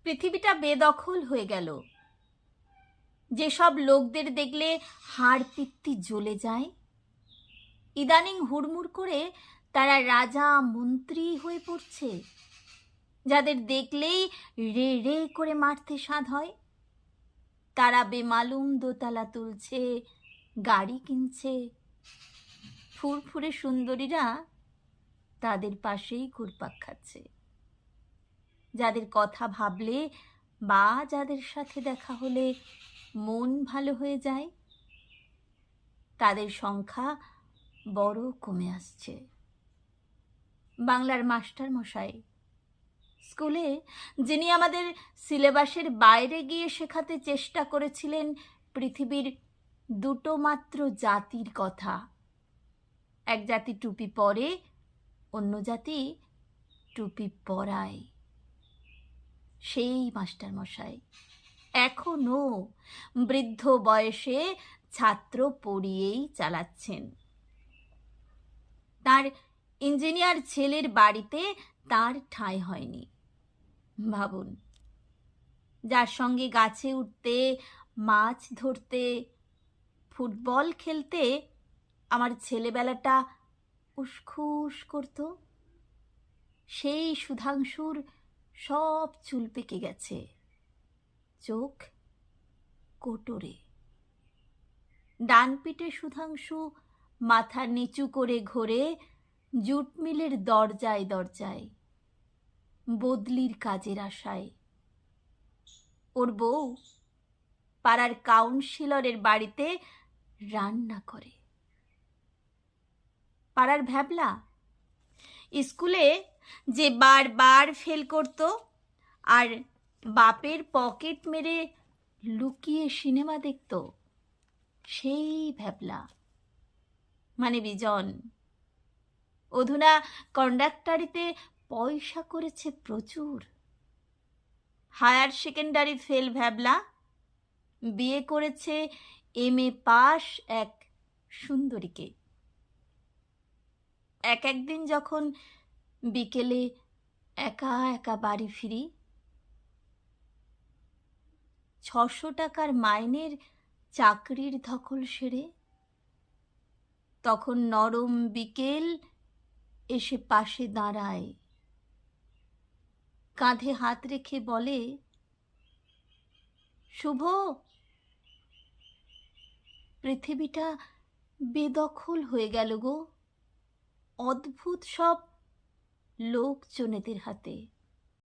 পৃথিবীটা বেদখল হয়ে গেল। যেসব লোকদের দেখলে হাড় পিত্তি জ্বলে যায়, ইদানিং হুড়মুড় করে তারা রাজা মন্ত্রী হয়ে পড়ছে। যাদের দেখলেই রে রে করে মারতে স্বাদ হয়, তারা বেমালুম দোতলা তুলছে, গাড়ি কিনছে। ফুরফুরে সুন্দরীরা তাদের পাশেই ঘুরপাক খাচ্ছে। যাদের কথা ভাবলে বা যাদের সাথে দেখা হলে মন ভালো হয়ে যায়, তাদের সংখ্যা বড় কমে আসছে। বাংলার মাস্টার মশাই স্কুলে, যিনি আমাদের সিলেবাসের বাইরে গিয়ে শেখাতে চেষ্টা করেছিলেন পৃথিবীর দুটো মাত্র জাতির কথা, এক জাতি টুপি পরে, অন্য জাতি টুপি পরায়, সেই মাস্টার মশাই এখনো বৃদ্ধ বয়সে ছাত্র পড়িয়েই চালাচ্ছেন। তার ইঞ্জিনিয়ার ছেলের বাড়িতে তার ঠাঁই হয়নি। ভাবুন, যার সঙ্গে গাছে উঠতে, মাছ ধরতে, ফুটবল খেলতে আমার ছেলেবেলাটা উসখুস করত, সেই সুধাংশুর সব চুল পেকে গেছে, চোখ কোটরে। ডান পিঠে সুধাংশু মাথা নিচু করে ঘোরে জুট মিলের দরজায় দরজায়, বদলির কাজের আশায়। ওর বউ পাড়ার কাউন্সিলরের বাড়িতে রান্না করে। পাড়ার ভ্যাবলা স্কুলে যে বারবার ফেল করত আর বাপের পকেট মেরে লুকিয়ে সিনেমা দেখত, সেই ভ্যাবলা মানে বিজন অধুনা কন্ডাক্টারিতে পয়সা করেছে প্রচুর। হায়ার সেকেন্ডারি ফেল ভ্যাবলা বিয়ে করেছে MA পাস এক সুন্দরীকে। একদিন যখন বিকেলে একা একা বাড়ি ফিরি, 600 টাকার মাইনের চাকরির ধকল সেরে, তখন নরম বিকেল এসে পাশে দাঁড়ায়, কাঁধে হাত রেখে বলে, শুভ, পৃথিবীটা বেদখল হয়ে গেল গো অদ্ভুত সব লোকজনেদের হাতে।